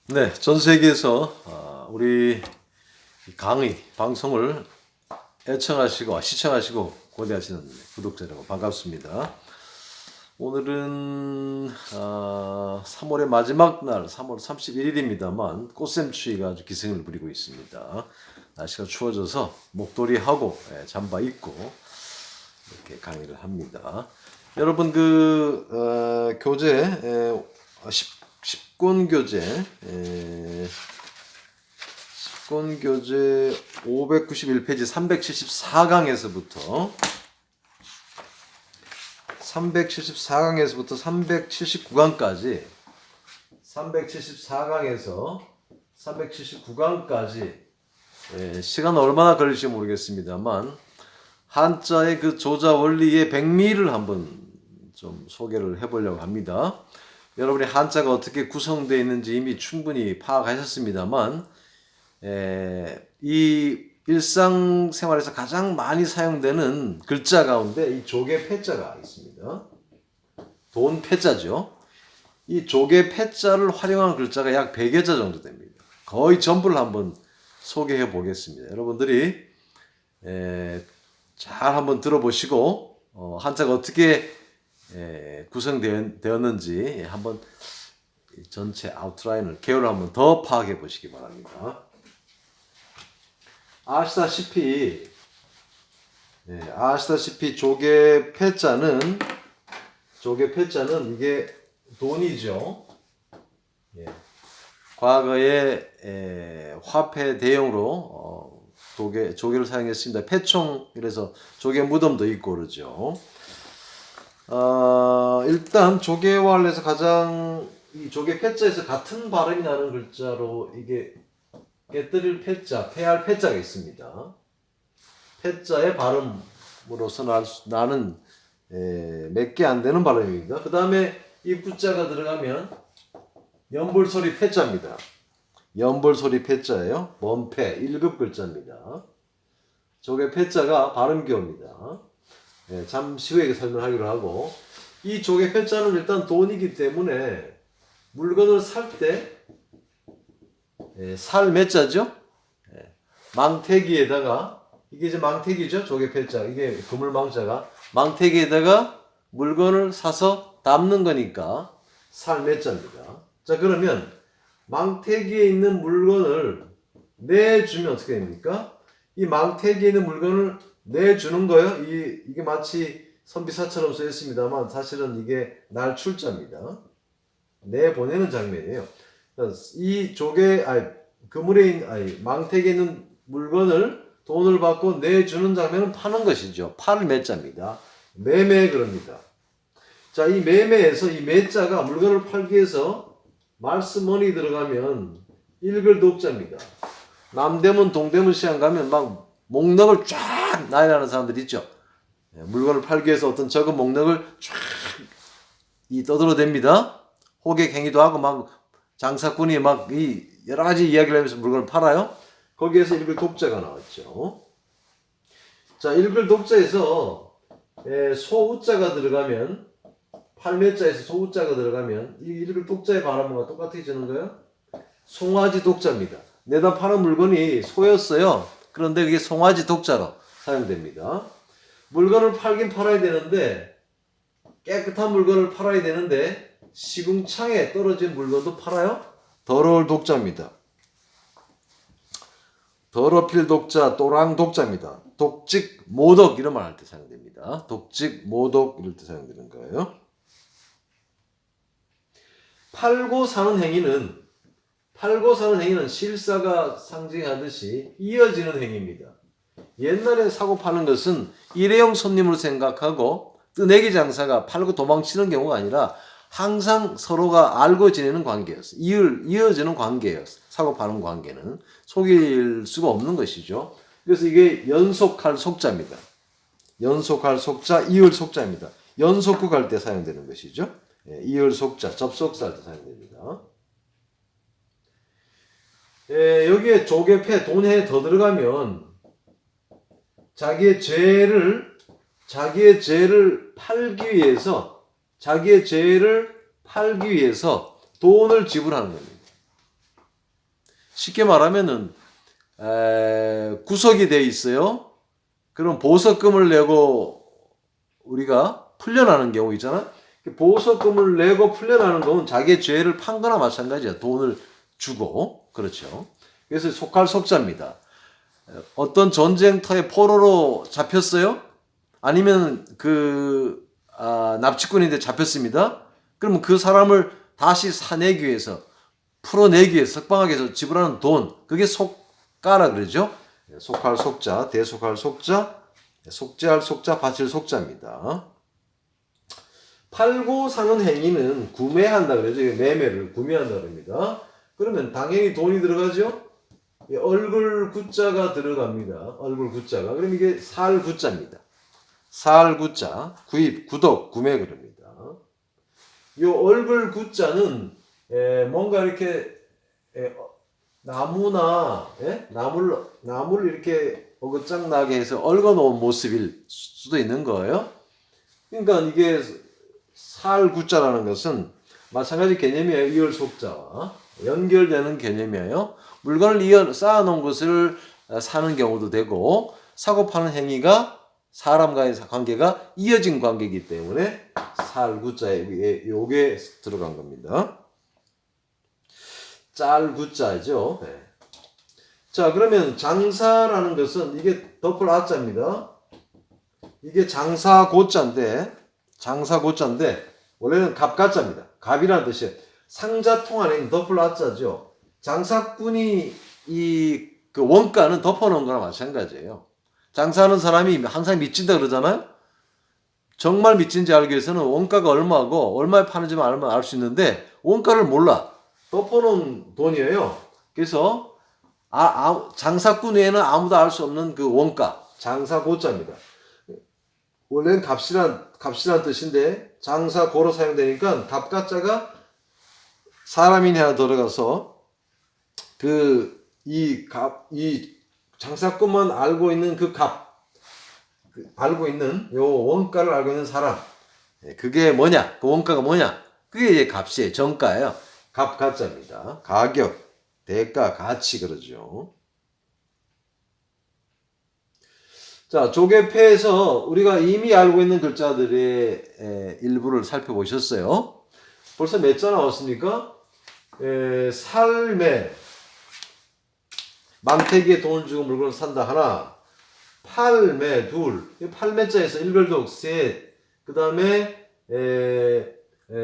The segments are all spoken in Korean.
네, 전 세계에서 우리 강의 방송을 애청하시고 시청하시고 고대하시는 구독자 여러분 반갑습니다. 오늘은 3월의 마지막 날 3월 31일입니다만 꽃샘추위가 아주 기승을 부리고 있습니다. 날씨가 추워져서 목도리하고 잠바 입고 이렇게 강의를 합니다. 여러분 교재 10권 교재 10권 교재 591페이지 374강에서부터 379강까지 374강에서 379강까지 시간 얼마나 걸릴지 모르겠습니다만 한자의 그 조자 원리의 백미를 한번 좀 소개를 해보려고 합니다. 여러분이 한자가 어떻게 구성되어 있는지 이미 충분히 파악하셨습니다만 이 일상생활에서 가장 많이 사용되는 글자 가운데 이 조개 패자가 있습니다. 돈 패자죠. 이 조개 패자를 활용한 글자가 약 100여 자 정도 됩니다. 거의 전부를 한번 소개해 보겠습니다. 여러분들이 잘 한번 들어보시고 한자가 어떻게 구성되었는지 한번 전체 아웃라인을 개요를 한번 더 파악해 보시기 바랍니다. 아시다시피 조개 패자는 이게 돈이죠. 과거에 화폐 대용으로 조개를 사용했습니다. 패총 이래서 조개 무덤도 있고 그러죠. 일단 조개와 관련해서 가장 이 조개 패자에서 같은 발음이 나는 글자로 이게 깨뜨릴 패자, 패할 패자가 있습니다. 패자의 발음으로서 나는 몇 개 안 되는 발음입니다. 그 다음에 이 부자가 들어가면 연볼소리 패자입니다. 연볼소리 패자예요. 원패 1급 글자입니다. 조개 패자가 발음기호입니다. 잠시 후에 설명하기로 하고 이 조개 패자는 일단 돈이기 때문에 물건을 살 때 살 몇 자죠? 망태기에다가 이게 이제 망태기죠. 조개 패자 이게 그물망자가 망태기에다가 물건을 사서 담는 거니까 살 몇 자입니다. 자 그러면 망태기에 있는 물건을 내주면 어떻게 됩니까? 이 망태기에 있는 물건을 내주는 거예요. 이게 마치 선비사처럼 써 있습니다만 사실은 이게 날출자입니다. 내보내는 장면이에요. 이 망태기에 있는 물건을 돈을 받고 내주는 장면은 파는 것이죠. 팔 매자입니다. 매매 그럽니다. 자, 이 매매에서 이 매자가 물건을 팔기 위해서 말씀원이 들어가면 읽을 독자입니다. 남대문 동대문 시장 가면 막 목록을 쫙 나열하는 사람들 있죠. 물건을 팔기 위해서 어떤 적은 목록을 쫙 떠들어댑니다. 호객 행위도 하고 막 장사꾼이 막 이 여러 가지 이야기를 하면서 물건을 팔아요. 거기에서 읽을 독자가 나왔죠. 자, 읽을 독자에서 소우자가 들어가면 팔매자에서 소우자가 들어가면 이 읽을 독자의 발음과 똑같아지는 거예요. 송아지 독자입니다. 내다 파는 물건이 소였어요. 그런데 그게 송아지 독자로 사용됩니다. 물건을 팔긴 팔아야 되는데 깨끗한 물건을 팔아야 되는데 시궁창에 떨어진 물건도 팔아요? 더러울 독자입니다. 더럽힐 독자, 또랑 독자입니다. 독직, 모독 이런 말 할 때 사용됩니다. 독직, 모독 이럴 때 사용되는 거예요. 팔고 사는 행위는 실사가 상징하듯이 이어지는 행위입니다. 옛날에 사고 파는 것은 일회용 손님을 생각하고 뜨내기 장사가 팔고 도망치는 경우가 아니라 항상 서로가 알고 지내는 관계였어요. 이어지는 관계였어요. 사고 파는 관계는 속일 수가 없는 것이죠. 그래서 이게 연속할 속자입니다. 연속할 속자, 이을 속자입니다. 연속구 갈 때 사용되는 것이죠. 이을 속자, 접속사 할 때 사용됩니다. 여기에 조개패, 돈에 더 들어가면 자기의 죄를 팔기 위해서 돈을 지불하는 겁니다. 쉽게 말하면은 구석이 돼 있어요. 그럼 보석금을 내고 우리가 풀려나는 경우 있잖아. 보석금을 내고 풀려나는 건 자기의 죄를 판 거나 마찬가지야. 돈을 주고. 그렇죠. 그래서 속할 속자입니다. 어떤 전쟁터에 포로로 잡혔어요? 아니면 납치꾼인데 잡혔습니다. 그러면 그 사람을 다시 사내기 위해서, 풀어내기 위해서, 석방하기 위해서 지불하는 돈, 그게 속가라 그러죠. 속할 속자, 대속할 속자, 속죄할 속자, 바칠 속자입니다. 팔고 사는 행위는 구매한다 그러죠. 매매를 구매한다 그럽니다. 그러면 당연히 돈이 들어가죠. 얼굴 구자가 들어갑니다. 얼굴 구자가. 그럼 이게 살 구자입니다. 살 구자, 구입, 구독, 구매 그럽니다. 이 얼굴 구자는 뭔가 이렇게 나무나 나무를 이렇게 어긋장 나게 해서 얽어 놓은 모습일 수도 있는 거예요. 그러니까 이게 살 구자라는 것은 마찬가지 개념이에요. 이열 속자와 연결되는 개념이에요. 물건을 쌓아놓은 것을 사는 경우도 되고, 사고 파는 행위가 사람과의 관계가 이어진 관계이기 때문에 살구자에 요게 들어간 겁니다. 짤구자죠. 네. 자, 그러면 장사라는 것은 이게 덮을 아자입니다. 이게 장사고자인데 원래는 갑가자입니다. 갑이라는 뜻이에요. 상자통 안에 있는 덮을 아자죠. 장사꾼이 그 원가는 덮어놓은 거나 마찬가지예요. 장사하는 사람이 항상 미친다 그러잖아요. 정말 미친지 알기 위해서는 원가가 얼마고 얼마에 파는지만 알면 알 수 있는데 원가를 몰라. 덮어놓은 돈이에요. 그래서 장사꾼 외에는 아무도 알 수 없는 그 원가, 장사고자입니다. 원래는 값이란 뜻인데 장사고로 사용되니까 갑가자가 사람이 하나 들어가서 이 장사꾼만 알고 있는 알고 있는 요 원가를 알고 있는 사람, 그게 뭐냐? 그 원가가 뭐냐? 그게 이제 값이에요. 정가예요. 갑가자입니다. 가격, 대가, 가치 그러죠. 자, 조개패에서 우리가 이미 알고 있는 글자들의 일부를 살펴보셨어요. 벌써 몇 자 나왔습니까? 삶에 망태기에 돈을 주고 물건을 산다 하나, 팔매 둘, 팔매자에서 일별독 셋, 그 다음에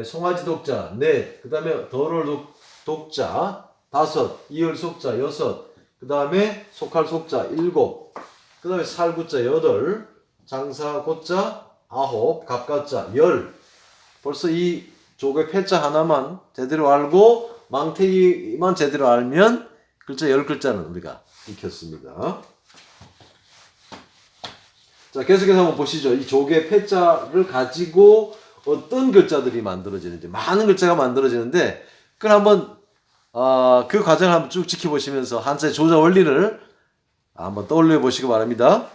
송아지 독자 넷, 그 다음에 덜을 독자 다섯, 이을 속자 여섯, 그 다음에 속할 속자 일곱, 그 다음에 살구자 여덟, 장사고자 아홉, 갑가자 열. 벌써 이 조개 패자 하나만 제대로 알고 망태기만 제대로 알면 글자 10글자는 우리가 익혔습니다. 자, 계속해서 한번 보시죠. 이 조개 패자를 가지고 어떤 글자들이 만들어지는지, 많은 글자가 만들어지는데, 그걸 한번 그 과정을 한번 쭉 지켜보시면서 한자의 조자 원리를 한번 떠올려 보시기 바랍니다.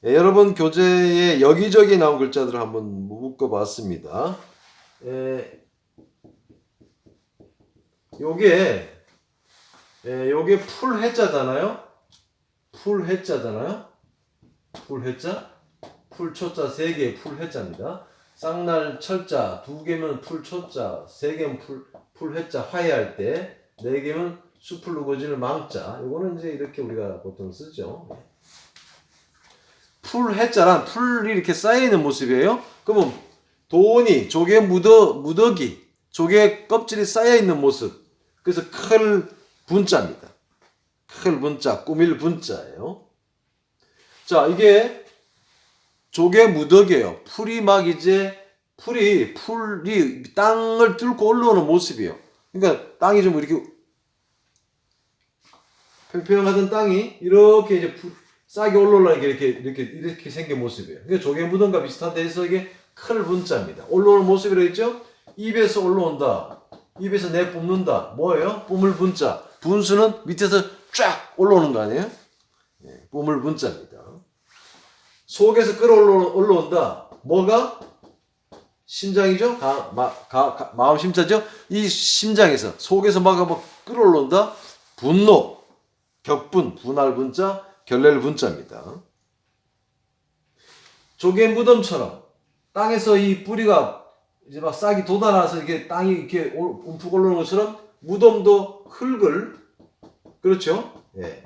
여러분 교재에 여기저기 나온 글자들을 한번 묶어봤습니다. 요게 풀해자잖아요. 풀해자, 풀초자 3개 풀해자입니다. 쌍날 철자 2개면 풀초자, 3개면 풀해자 화해할 때, 4개면 숲을 우거지는 망자. 요거는 이제 이렇게 우리가 보통 쓰죠. 풀해자란 풀이 이렇게 쌓여있는 모습이에요. 그러면 돈이 조개 무더기, 조개 껍질이 쌓여있는 모습. 그래서 클 분자입니다. 클 분자, 꾸밀 분자예요. 자, 이게 조개 무더기예요. 풀이 땅을 뚫고 올라오는 모습이에요. 그러니까 땅이 좀 이렇게 평평하던 땅이 이렇게 이제 싹이 올라오는 게 이렇게 생긴 모습이에요. 그러니까 조개 무덤과 비슷한 데서 이게 클 분자입니다. 올라오는 모습이라 했죠? 입에서 올라온다. 입에서 내뿜는다. 뭐예요? 뿜을 분자. 분수는 밑에서 쫙 올라오는 거 아니에요? 뿜을 분자입니다. 속에서 끌어올라온다. 뭐가? 심장이죠? 마음 심자죠? 이 심장에서, 속에서 막 끌어올라온다? 분노, 격분, 분할 분자, 결례를 분자입니다. 조개 무덤처럼 땅에서 이 뿌리가 이제 막 싹이 돋아나서 이게 땅이 이렇게 움푹 올라오는 것처럼 무덤도 흙을, 그렇죠? 예.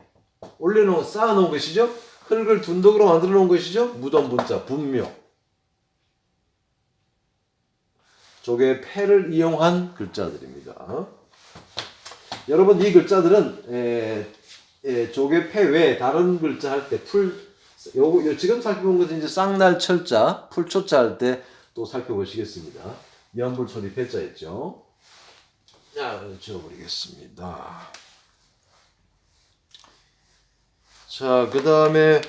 올려놓은, 쌓아놓은 것이죠? 흙을 둔덕으로 만들어 놓은 것이죠? 무덤 분자, 분묘. 조개의 폐를 이용한 글자들입니다. 여러분, 이 글자들은 조개 폐 외에 다른 글자 할 때 요 지금 살펴본 것은 이제 쌍날 철자, 풀초자 할 때 또 살펴보시겠습니다. 연불 소리 패자 있죠. 자, 지워버리겠습니다. 자, 그 다음에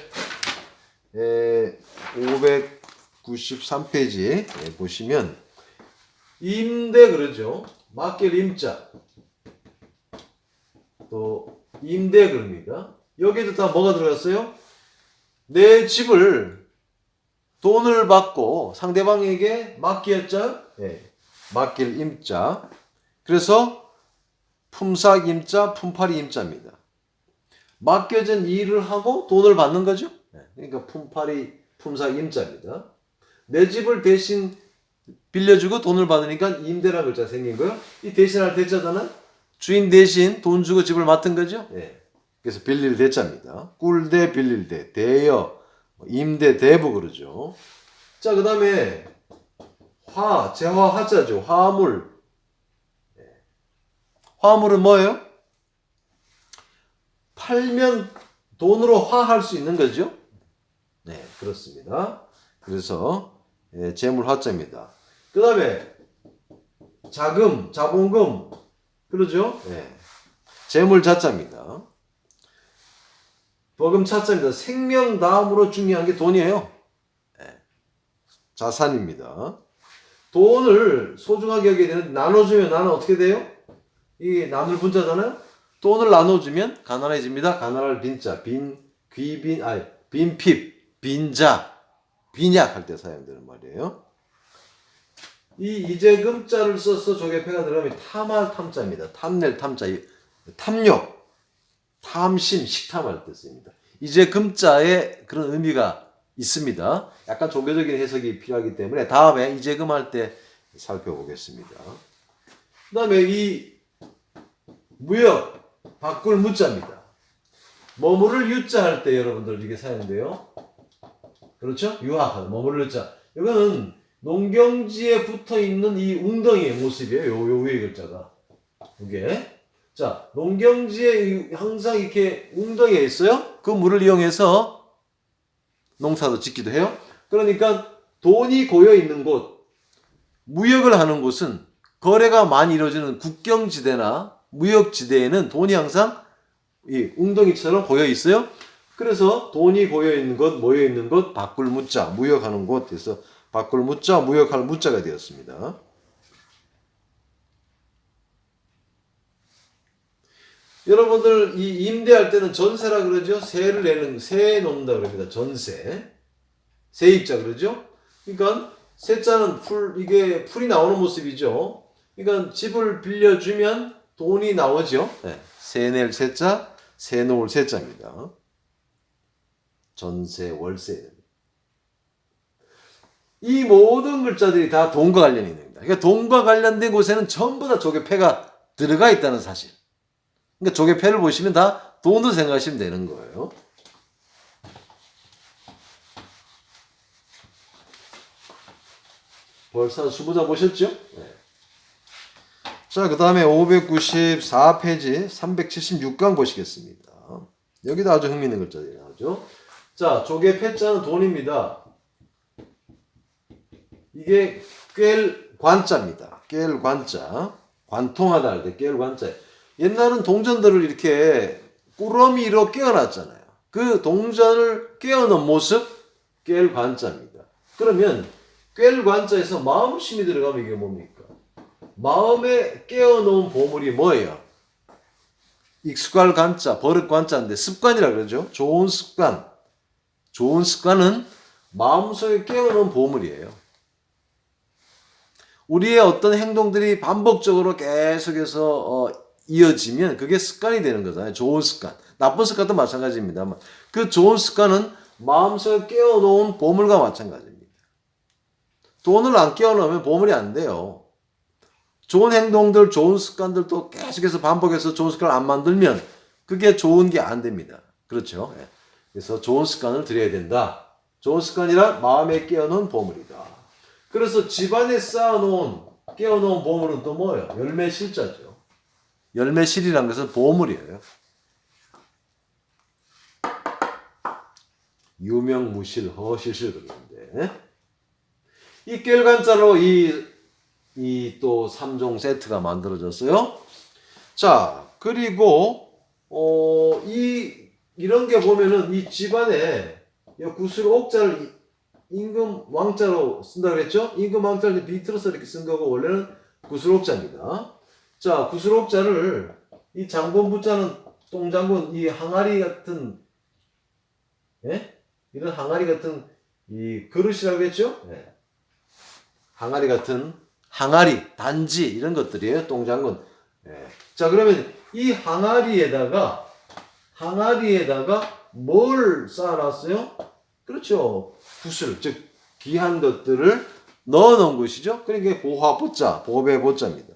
593페이지 보시면 임대 그러죠. 맡길 임자. 또 임대 그럽니다. 여기에도 다 뭐가 들어갔어요? 내 집을 돈을 받고 상대방에게 맡겼죠? 네. 맡길 임자. 그래서 품삯 임자, 품팔이 임자입니다. 맡겨진 일을 하고 돈을 받는 거죠. 그러니까 품팔이, 품삯 임자입니다. 내 집을 대신 빌려주고 돈을 받으니까 임대라는 글자 생긴 거예요. 이 대신할 대자잖아요. 주인 대신 돈 주고 집을 맡은 거죠. 그래서 빌릴 대자입니다. 꿀대, 빌릴 대, 대여, 임대, 대부 그러죠. 자, 그 다음에 재화, 화자죠. 화물. 화물은 뭐예요? 팔면 돈으로 화할 수 있는 거죠. 네, 그렇습니다. 그래서 재물 화자입니다. 그 다음에 자금, 자본금, 그러죠? 재물 자자입니다. 버금 차자입니다. 생명 다음으로 중요한 게 돈이에요. 자산입니다. 돈을 소중하게 여기게 되는데 나눠주면 나는 어떻게 돼요? 이 나눌 분자잖아요. 돈을 나눠주면 가난해집니다. 가난할 빈자, 빈핍, 빈자, 빈약 할 때 사용되는 말이에요. 이 이재금자를 써서 조개패가 들어가면 탐할 탐자입니다. 탐낼 탐자, 탐욕, 탐심, 식탐할 때 씁니다. 이제 금자에 그런 의미가 있습니다. 약간 종교적인 해석이 필요하기 때문에 다음에 이재금 할 때 살펴보겠습니다. 그 다음에 이 무역, 바꿀 무자입니다. 머무를 유자 할 때 여러분들 이게 사용돼요. 그렇죠? 유학, 머무를 유자. 이거는 농경지에 붙어 있는 이 웅덩이의 모습이에요. 요 위에 글자가. 이게. 자, 농경지에 항상 이렇게 웅덩이가 있어요. 그 물을 이용해서 농사도 짓기도 해요. 그러니까 돈이 고여 있는 곳, 무역을 하는 곳은 거래가 많이 이루어지는 국경지대나 무역지대에는 돈이 항상 이 웅덩이처럼 고여 있어요. 그래서 돈이 고여 있는 곳, 모여 있는 곳, 바꿀 무자, 무역하는 곳에서 바꿀 무자, 무역할 무자가 되었습니다. 여러분들 이 임대할 때는 전세라 그러죠. 세를 내는, 세 놓는다 그럽니다. 전세. 세입자 그러죠. 그러니까 세자는 이게 풀이 나오는 모습이죠. 그러니까 집을 빌려주면 돈이 나오죠. 세 낼 세자, 세 놓을 세자입니다. 전세, 월세. 이 모든 글자들이 다 돈과 관련이 있는 겁니다. 그러니까 돈과 관련된 곳에는 전부 다 조개패가 들어가 있다는 사실. 그러니까 조개패를 보시면 다 돈으로 생각하시면 되는 거예요. 벌써 수부자 보셨죠? 네. 자, 그 다음에 594페이지 376강 보시겠습니다. 여기도 아주 흥미있는 글자들이 나오죠. 자, 조개패자는 돈입니다. 이게 꿰 관자입니다. 꿰 관자. 관통하다 할 때 꿰 관자. 옛날은 동전들을 이렇게 꾸러미로 꿰어놨잖아요. 그 동전을 꿰어놓은 모습, 꿰 관자입니다. 그러면 꿰 관자에서 마음심이 들어가면 이게 뭡니까? 마음에 꿰어놓은 보물이 뭐예요? 익숙할 관자, 버릇 관자인데 습관이라 그러죠. 좋은 습관. 좋은 습관은 마음속에 꿰어놓은 보물이에요. 우리의 어떤 행동들이 반복적으로 계속해서 이어지면 그게 습관이 되는 거잖아요. 좋은 습관. 나쁜 습관도 마찬가지입니다만 그 좋은 습관은 마음속에 깨워놓은 보물과 마찬가지입니다. 돈을 안 깨워놓으면 보물이 안 돼요. 좋은 행동들, 좋은 습관들도 계속해서 반복해서 좋은 습관을 안 만들면 그게 좋은 게 안 됩니다. 그렇죠? 그래서 좋은 습관을 들여야 된다. 좋은 습관이란 마음에 깨어놓은 보물이다. 그래서 집안에 쌓아놓은 깨어놓은 보물은 또 뭐예요? 열매실자죠. 열매실이란 것은 보물이에요. 유명무실, 허실실 그러는데 이 깰간자로 이 또 3종 세트가 만들어졌어요. 자, 그리고 이런 게 보면은 이 집안에 구슬 옥자를 임금 왕자로 쓴다 그랬죠? 임금 왕자를 비틀어서 이렇게 쓴 거고 원래는 구슬 옥자입니다. 자, 구슬 옥자를 이 장본 부자는 똥장군 이 항아리 같은 이런 항아리 같은 이 그릇이라고 했죠? 항아리 같은 항아리, 단지 이런 것들이에요. 똥장군. 자, 그러면 이 항아리에다가 뭘 쌓아놨어요? 그렇죠. 구슬, 즉 귀한 것들을 넣어놓은 것이죠. 그러니까 보화보자, 보배보자입니다.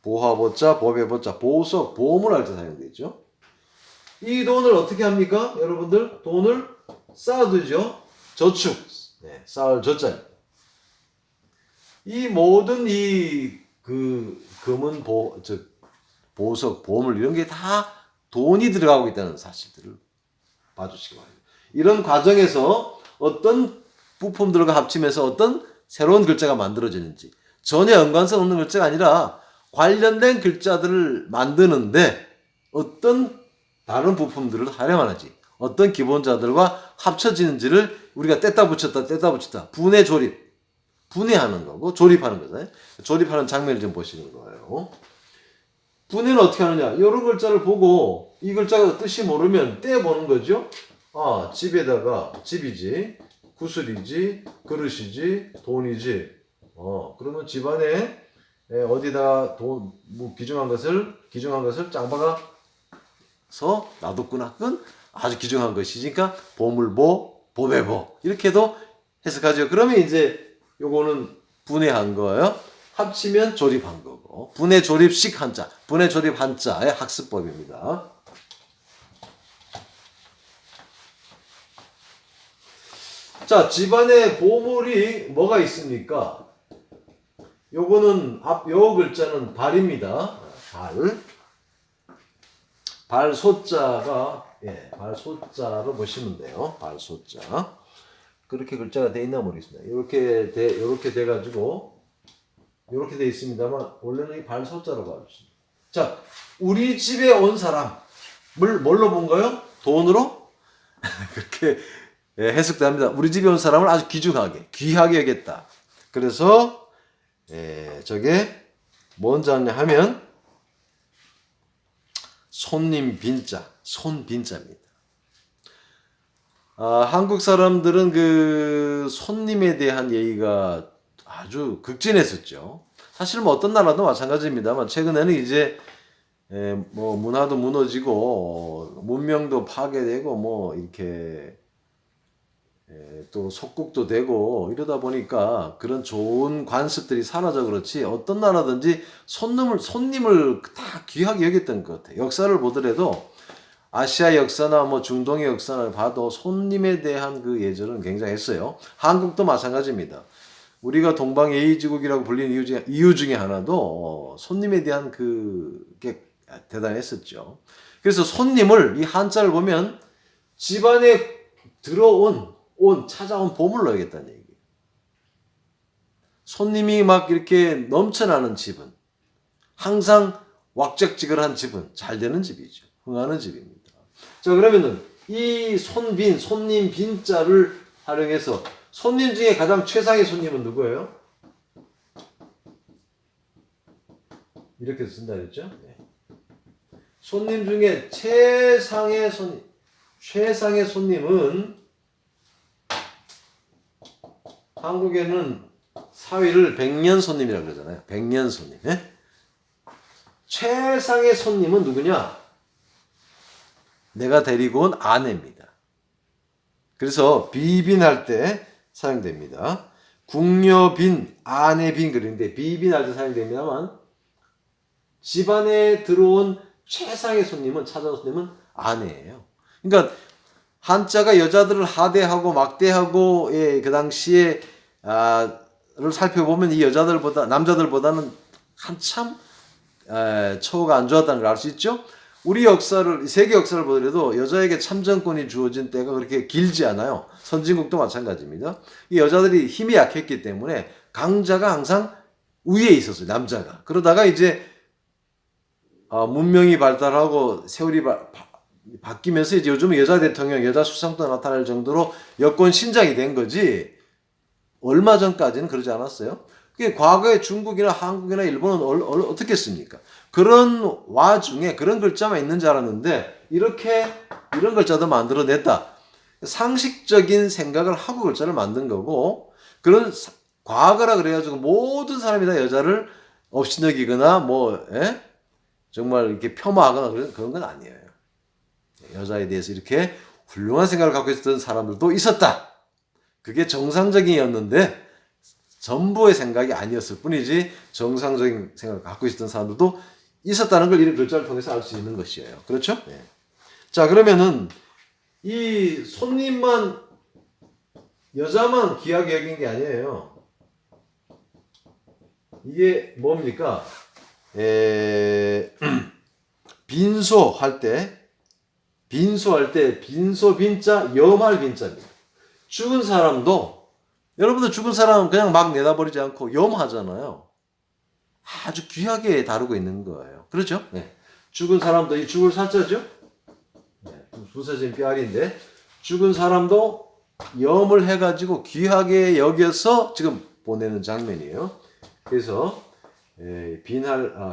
보화보자, 보배보자, 보석, 보물할 때 사용되죠. 이 돈을 어떻게 합니까? 여러분들 돈을 쌓아두죠. 저축, 쌓을 저자입니다. 이 모든 금은 보석, 보물 이런 게 다 돈이 들어가고 있다는 사실들을 봐주시기 바랍니다. 이런 과정에서 어떤 부품들과 합치면서 어떤 새로운 글자가 만들어지는지 전혀 연관성 없는 글자가 아니라 관련된 글자들을 만드는데 어떤 다른 부품들을 활용하는지 어떤 기본자들과 합쳐지는지를 우리가 뗐다 붙였다 분해 조립 분해하는 거고 조립하는 거잖아요. 조립하는 장면을 좀 보시는 거예요. 분해는 어떻게 하느냐? 이런 글자를 보고 이 글자가 뜻이 모르면 떼보는 거죠. 아, 집이지, 구슬이지, 그릇이지, 돈이지. 그러면 집안에 어디다 귀중한 것을 짱박아서 놔뒀구나. 그건 아주 귀중한 것이니까 보물보, 보배보 이렇게도 해석하죠. 그러면 이제 요거는 분해한 거예요. 합치면 조립한 거고. 분해 조립식 한자, 분해 조립 한자의 학습법입니다. 자, 집안에 보물이 뭐가 있습니까? 요거는 요 글자는 발입니다. 발 소자가 발소자로 보시면 돼요. 발소자. 그렇게 글자가 돼 있나 모르겠습니다. 이렇게 돼 가지고 이렇게 돼 있습니다만 원래는 이 발소자로 봐주십니다. 자, 우리 집에 온 사람을 뭘로 본가요? 돈으로 그렇게 해석됩니다. 우리 집에 온 사람을 아주 귀하게 여겼다. 그래서 저게 뭔 자냐 하면 손님 빈자, 손빈자입니다. 한국 사람들은 그 손님에 대한 예의가 아주 극진했었죠. 사실 뭐 어떤 나라도 마찬가지입니다만 최근에는 이제 뭐 문화도 무너지고 문명도 파괴되고 뭐 이렇게 또 속국도 되고 이러다 보니까 그런 좋은 관습들이 사라져 그렇지 어떤 나라든지 손님을 다 귀하게 여겼던 것 같아요. 역사를 보더라도 아시아 역사나 뭐 중동의 역사를 봐도 손님에 대한 그 예절은 굉장했어요. 한국도 마찬가지입니다. 우리가 동방예의지국이라고 불리는 이유 중에 하나도 손님에 대한 그게 대단했었죠. 그래서 손님을 이 한자를 보면 집안에 찾아온 보물로 여겼다는 얘기예요. 손님이 막 이렇게 넘쳐나는 집은 항상 왁적지근한 집은 잘 되는 집이죠. 흥하는 집입니다. 자, 그러면은 이 손님 빈자를 활용해서 손님 중에 가장 최상의 손님은 누구예요? 이렇게 쓴다 그랬죠? 손님 중에 최상의 손님은 한국에는 사위를 백년손님이라고 그러잖아요. 백년손님. 예? 최상의 손님은 누구냐? 내가 데리고 온 아내입니다. 그래서 비빈할 때 사용됩니다. 궁녀빈, 아내빈 그런데 비빈할 때 사용됩니다만 집안에 들어온 최상의 손님은 찾아온 손님은 아내예요. 그러니까 한자가 여자들을 하대하고 막대하고 예, 그 당시에 를 살펴보면 이 여자들보다 남자들보다는 한참 처우가 안 좋았다는 걸 알 수 있죠. 우리 역사를 세계 역사를 보더라도 여자에게 참정권이 주어진 때가 그렇게 길지 않아요. 선진국도 마찬가지입니다. 이 여자들이 힘이 약했기 때문에 강자가 항상 위에 있었어요. 남자가. 그러다가 이제 문명이 발달하고 세월이 바뀌면서 이제 요즘은 여자 대통령, 여자 수상도 나타날 정도로 여권 신장이 된 거지. 얼마 전까지는 그러지 않았어요. 그게 과거에 중국이나 한국이나 일본은 어떻게 했습니까? 그런 와중에 그런 글자만 있는 줄 알았는데 이런 글자도 만들어냈다. 상식적인 생각을 하고 글자를 만든 거고 그런 과거라 그래가지고 모든 사람이 다 여자를 업신여기거나 정말 이렇게 폄하하거나 그런 건 아니에요. 여자에 대해서 이렇게 훌륭한 생각을 갖고 있었던 사람들도 있었다. 그게 정상적이었는데 전부의 생각이 아니었을 뿐이지 정상적인 생각을 갖고 있었던 사람들도 있었다는 걸 이런 글자를 통해서 알 수 있는 것이에요. 그렇죠? 네. 자, 그러면은 이 손님만 여자만 귀하게 여긴 게 아니에요. 이게 뭡니까? 빈소할 때 빈소 빈자 염할 빈자입니다. 죽은 사람도 여러분들 죽은 사람 그냥 막 내다버리지 않고 염하잖아요. 아주 귀하게 다루고 있는 거예요. 그렇죠? 네. 죽은 사람도 이 죽을 사자죠? 네. 부서진 뼈알인데 죽은 사람도 염을 해가지고 귀하게 여겨서 지금 보내는 장면이에요. 그래서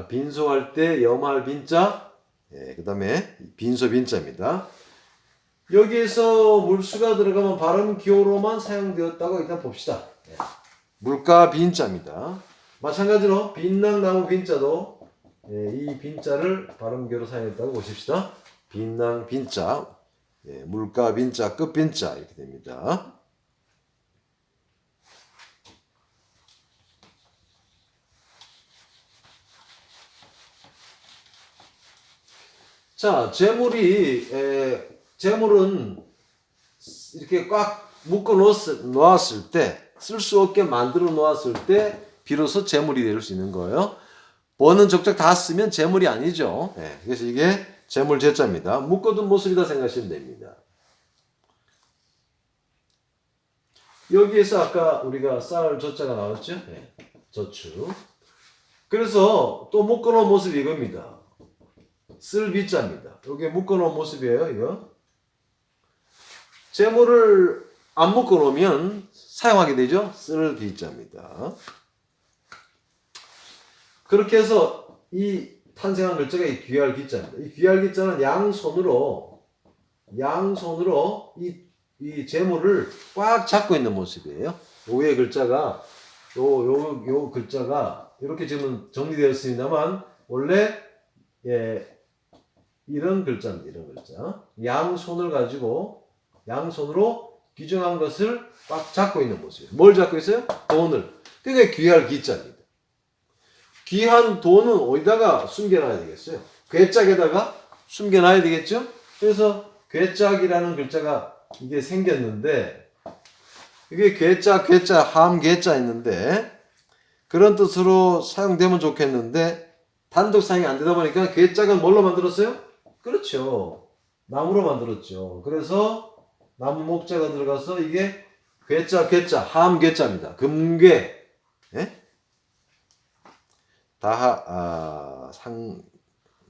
빈소할 때 염할 빈자, 그 다음에 빈소 빈자입니다. 여기에서 물수가 들어가면 발음 기호로만 사용되었다고 일단 봅시다. 물가 빈자입니다. 마찬가지로 빛낭나무 빈자도 이 빈자를 발음 기호로 사용했다고 보십시다. 빛낭 빈자, 물가 빈자, 끝 빈자 이렇게 됩니다. 자, 재물은 이렇게 꽉 묶어 놓았을 때, 쓸 수 없게 만들어 놓았을 때, 비로소 재물이 될 수 있는 거예요. 번은 적적 다 쓰면 재물이 아니죠. 네, 그래서 이게 재물 제자입니다. 묶어둔 모습이다 생각하시면 됩니다. 여기에서 아까 우리가 쌀 저자가 나왔죠? 네, 저축. 그래서 또 묶어놓은 모습이 이겁니다. 쓸 비자입니다. 여기 묶어놓은 모습이에요, 이거. 재물을 안 묶어놓으면 사용하게 되죠. 쓸 비자입니다. 그렇게 해서 이 탄생한 글자가 이 귀할 기자입니다. 이 귀할 기자는 양손으로 이 재물을 꽉 잡고 있는 모습이에요. 요 위에 글자가 요 글자가 이렇게 지금 정리되었습니다만 원래 이런 글자입니다. 이런 글자. 양손을 가지고 양손으로 귀중한 것을 꽉 잡고 있는 모습이에요. 뭘 잡고 있어요? 돈을. 그게 귀할 기자입니다. 귀한 돈은 어디다가 숨겨놔야 되겠어요? 괴짝에다가 숨겨놔야 되겠죠? 그래서 괴짝이라는 글자가 이게 생겼는데 이게 괴짝, 함, 괴자 있는데 그런 뜻으로 사용되면 좋겠는데 단독 사용이 안 되다 보니까 괴짝은 뭘로 만들었어요? 그렇죠. 나무로 만들었죠. 그래서 나무 목자가 들어가서 이게 괴자, 함, 괴자입니다. 금괴. 예?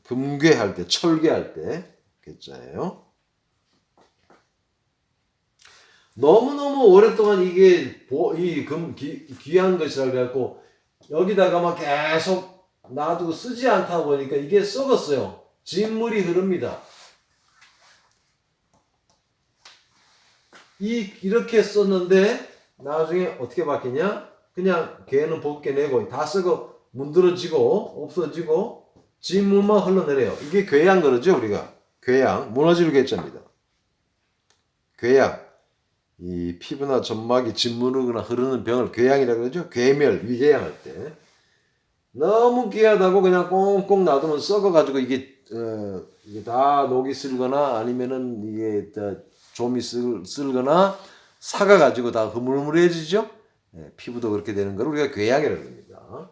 금괴할 때, 철괴할 때 괴자예요. 너무너무 오랫동안 이게 귀한 것이라고 해갖고 여기다가 막 계속 놔두고 쓰지 않다 보니까 이게 썩었어요. 진물이 흐릅니다. 이렇게 썼는데 나중에 어떻게 바뀌냐? 그냥 걔는 벗겨내고 다 썩어 문드러지고 없어지고 진물만 흘러내려요. 이게 궤양 그러죠 우리가. 궤양, 무너질 괴자입니다. 궤양. 이 피부나 점막이 짓무르거나 흐르는 병을 궤양이라고 그러죠. 괴멸, 위궤양할 때. 너무 귀하다고 그냥 꽁꽁 놔두면 썩어가지고 이게 다 녹이 슬거나 아니면은 이게 다 좀이 쓸거나 사가가지고 다 흐물흐물해지죠. 피부도 그렇게 되는 걸 우리가 궤양이라고 합니다.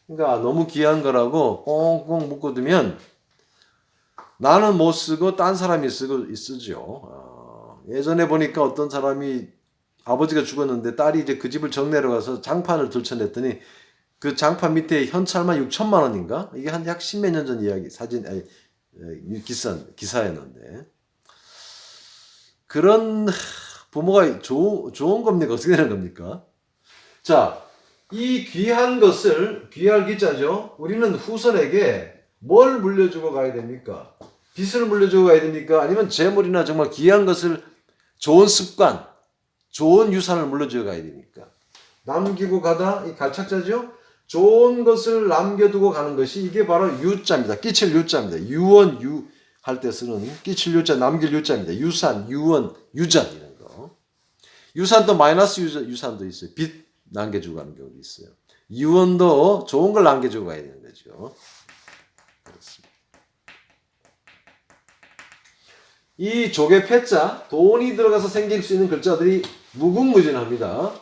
그러니까 너무 귀한 거라고 꽁꽁 묶어두면 나는 못 쓰고 딴 사람이 쓰죠. 예전에 보니까 어떤 사람이 아버지가 죽었는데 딸이 이제 그 집을 정내러 가서 장판을 들춰냈더니 그 장판 밑에 현찰만 6천만 원인가? 이게 한 약 십몇 년 전 이야기 기사였는데 그런 부모가 좋은 겁니까? 어떻게 되는 겁니까? 자, 이 귀한 것을 귀할 기자죠. 우리는 후손에게 뭘 물려주고 가야 됩니까? 빚을 물려주고 가야 됩니까? 아니면 재물이나 정말 귀한 것을 좋은 습관, 좋은 유산을 물려주고 가야 됩니까? 남기고 가다 이 갈착자죠. 좋은 것을 남겨두고 가는 것이 이게 바로 유자입니다. 끼칠 유자입니다. 유언 유 할 때 쓰는 끼칠 유자, 남길 유자입니다. 유산, 유언, 유전 이런 거. 유산도 마이너스 유산도 있어요. 빚 남겨주고 가는 경우도 있어요. 유언도 좋은 걸 남겨주고 가야 되는 거죠. 그렇습니다. 이 조개 패자, 돈이 들어가서 생길 수 있는 글자들이 무궁무진합니다.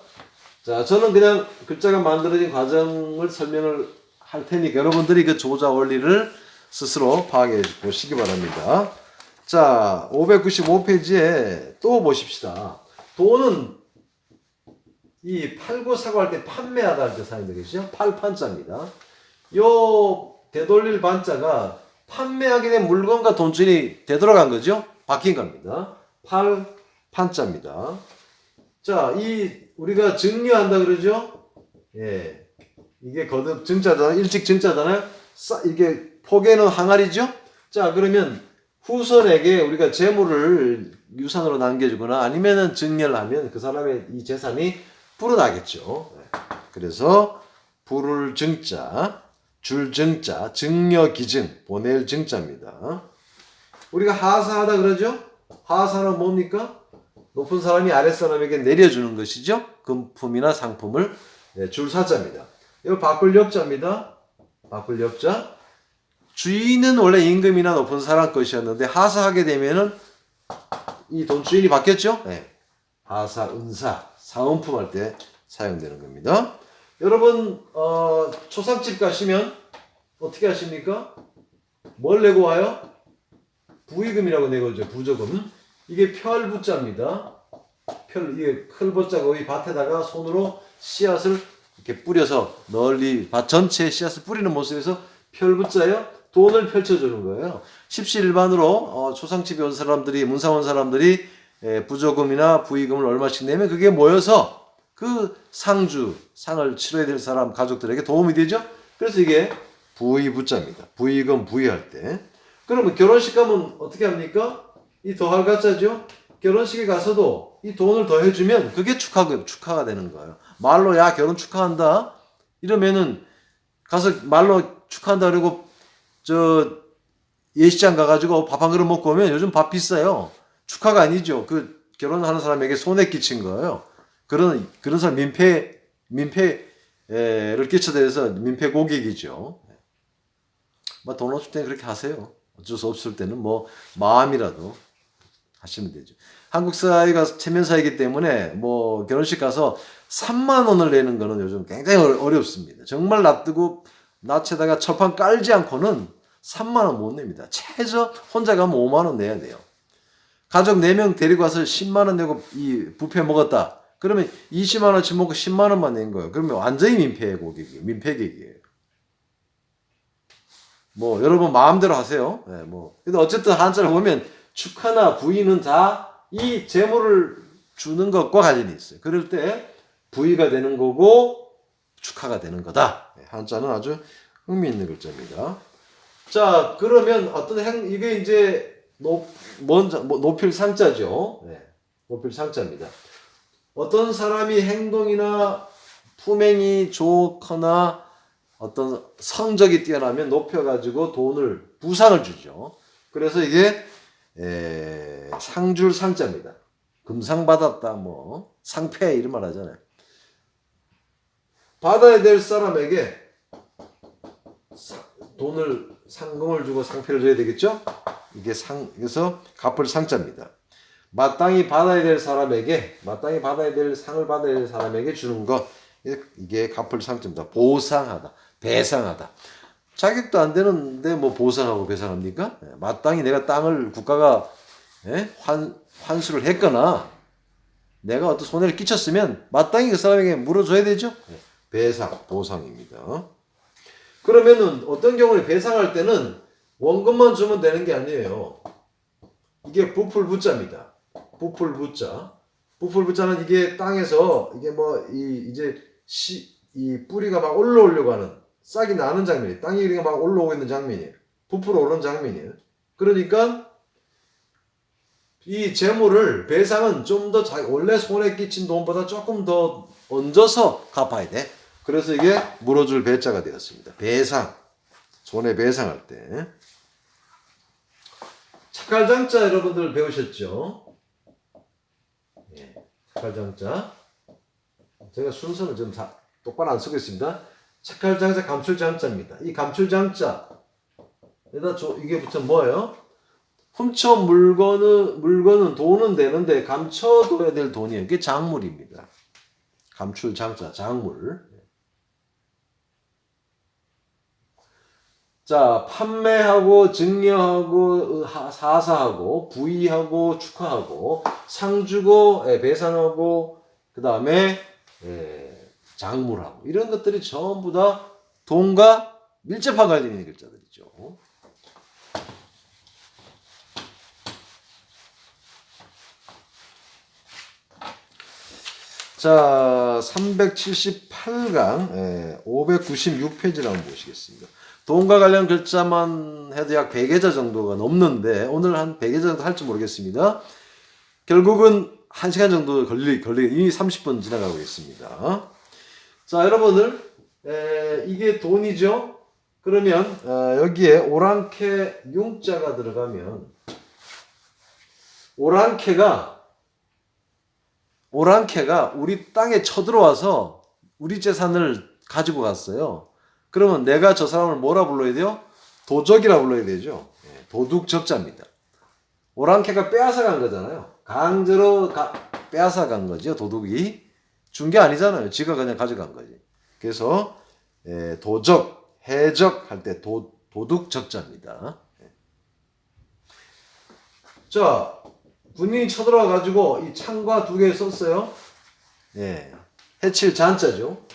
자, 저는 그냥 글자가 만들어진 과정을 설명을 할 테니까 여러분들이 그 조자 원리를 스스로 파악해 보시기 바랍니다. 자, 595페이지에 또 보십시다. 돈은 이 팔고 사고 할 때 판매하다 할 때 사용되는 것이죠. 팔판자입니다. 요 되돌릴 반자가 판매하게 된 물건과 돈줄이 되돌아간 거죠. 바뀐 겁니다. 팔판자입니다. 자, 우리가 증여한다 그러죠? 예. 이게 거듭 증자잖아요. 일찍 증자잖아요. 이게 포개는 항아리죠? 자, 그러면 후손에게 우리가 재물을 유산으로 남겨주거나 아니면은 증여를 하면 그 사람의 이 재산이 불어나겠죠. 그래서 부를 증자, 줄 증자, 증여 기증, 보낼 증자입니다. 우리가 하사하다 그러죠? 하사는 뭡니까? 높은 사람이 아랫사람에게 내려주는 것이죠. 금품이나 상품을 줄 사자입니다. 이거 바꿀 역자입니다. 바꿀 역자. 주인은 원래 임금이나 높은 사람 것이었는데 하사하게 되면은 이 돈 주인이 바뀌었죠. 네. 하사, 은사, 사은품 할 때 사용되는 겁니다. 여러분 초상집 가시면 어떻게 하십니까? 뭘 내고 와요? 부의금이라고 내고 오죠. 부조금. 이게 별부자입니다. 이게 클버자고 이 밭에다가 손으로 씨앗을 이렇게 뿌려서 널리 밭 전체에 씨앗을 뿌리는 모습에서 별부자예요. 돈을 펼쳐주는 거예요. 십시일반으로 초상집에 온 사람들이 문상 온 사람들이 부조금이나 부의금을 얼마씩 내면 그게 모여서 그 상을 치러야 될 사람 가족들에게 도움이 되죠. 그래서 이게 부의부자입니다. 부의금 부의할 때. 그러면 결혼식 가면 어떻게 합니까? 이 더할 가짜죠. 결혼식에 가서도 이 돈을 더 해주면 그게 축하가 되는 거예요. 말로 야 결혼 축하한다 이러면은 가서 말로 축하한다 그러고 저 예식장 가가지고 밥 한 그릇 먹고 오면 요즘 밥 비싸요. 축하가 아니죠. 그 결혼하는 사람에게 손해 끼친 거예요. 그런 사람 민폐를 끼쳐대서 민폐 고객이죠. 뭐 돈 없을 때는 그렇게 하세요. 어쩔 수 없을 때는 뭐 마음이라도 하시면 되죠. 한국 사회가 체면 사회이기 때문에 뭐 결혼식 가서 3만 원을 내는 거는 요즘 굉장히 어렵습니다. 정말 낯에다가 철판 깔지 않고는 3만 원 못 냅니다. 최저 혼자 가면 5만 원 내야 돼요. 가족 4명 데리고 와서 10만 원 내고 이 뷔페 먹었다. 그러면 20만 원치 먹고 10만 원만 낸 거예요. 그러면 완전히 민폐객이에요. 뭐 여러분 마음대로 하세요. 네, 뭐 근데 어쨌든 한자를 보면 축하나 부의는 다 이 재물을 주는 것과 관련이 있어요. 그럴 때 부의가 되는 거고 축하가 되는 거다. 한자는 아주 흥미있는 글자입니다. 자, 그러면 이게 이제 노필 상자죠. 네, 노필 상자입니다. 어떤 사람이 행동이나 품행이 좋거나 어떤 성적이 뛰어나면 높여가지고 돈을 부상을 주죠. 그래서 이게 상줄 상자입니다. 금상 받았다 뭐 상패 이런 말 하잖아요. 받아야 될 사람에게 돈을 상금을 주고 상패를 줘야 되겠죠? 이게 그래서 갚을 상자입니다. 마땅히 받아야 될 사람에게 마땅히 받아야 될 상을 받아야 될 사람에게 주는 것 이게 갚을 상자입니다. 보상하다, 배상하다. 자격도 안 되는데 뭐 보상하고 배상합니까? 마땅히 내가 땅을 국가가 환수를 했거나 내가 어떤 손해를 끼쳤으면 마땅히 그 사람에게 물어줘야 되죠. 배상, 보상입니다. 그러면은 어떤 경우에 배상할 때는 원금만 주면 되는 게 아니에요. 이게 부풀부자입니다. 부풀부자. 부풀부자는 이게 땅에서 이게 뭐 이제 이 뿌리가 막 올라오려고 하는 싹이 나는 장면이에요. 땅이 이렇게 막 올라오고 있는 장면이에요. 부풀어 오르는 장면이에요. 그러니까 이 재물을 배상은 좀 더 원래 손에 끼친 돈보다 조금 더 얹어서 갚아야 돼. 그래서 이게 물어줄 배자가 되었습니다. 배상. 손해배상할 때. 착할장자 여러분들 배우셨죠? 예, 착할장자. 제가 순서는 좀 똑바로 안 쓰고 있습니다. 착할장자, 감출장자입니다. 이 감출장자 에다 이게 붙어 뭐예요? 훔쳐 물건은 돈은 되는데 감춰둬야 될 돈이에요. 이게 장물입니다. 감출장자, 장물. 자, 판매하고 증여하고 사사하고 부의하고 축하하고 상 주고 배상하고 그 다음에 장물하고 이런 것들이 전부 다 돈과 밀접한 관련이 있는 글자들이죠. 자, 378강 596페이지를 한번 보시겠습니다. 돈과 관련 글자만 해도 약 100여자 정도가 넘는데 오늘 한 100여자 정도 할지 모르겠습니다. 결국은 1시간 정도 이미 30분 지나가고 있습니다. 자, 여러분들 이게 돈이죠. 그러면 여기에 오랑캐 융자가 들어가면 오랑캐가 우리 땅에 쳐들어와서 우리 재산을 가지고 갔어요. 그러면 내가 저 사람을 뭐라 불러야 돼요? 도적이라 불러야 되죠. 도둑적자입니다. 오랑캐가 빼앗아간 거잖아요. 강제로 빼앗아간 거죠. 도둑이. 준 게 아니잖아요. 지가 그냥 가져간 거지. 그래서 도적, 해적 할 때 도둑적자입니다. 자, 군인이 쳐들어와 가지고 이 창과 두 개 썼어요. 해칠 잔자죠.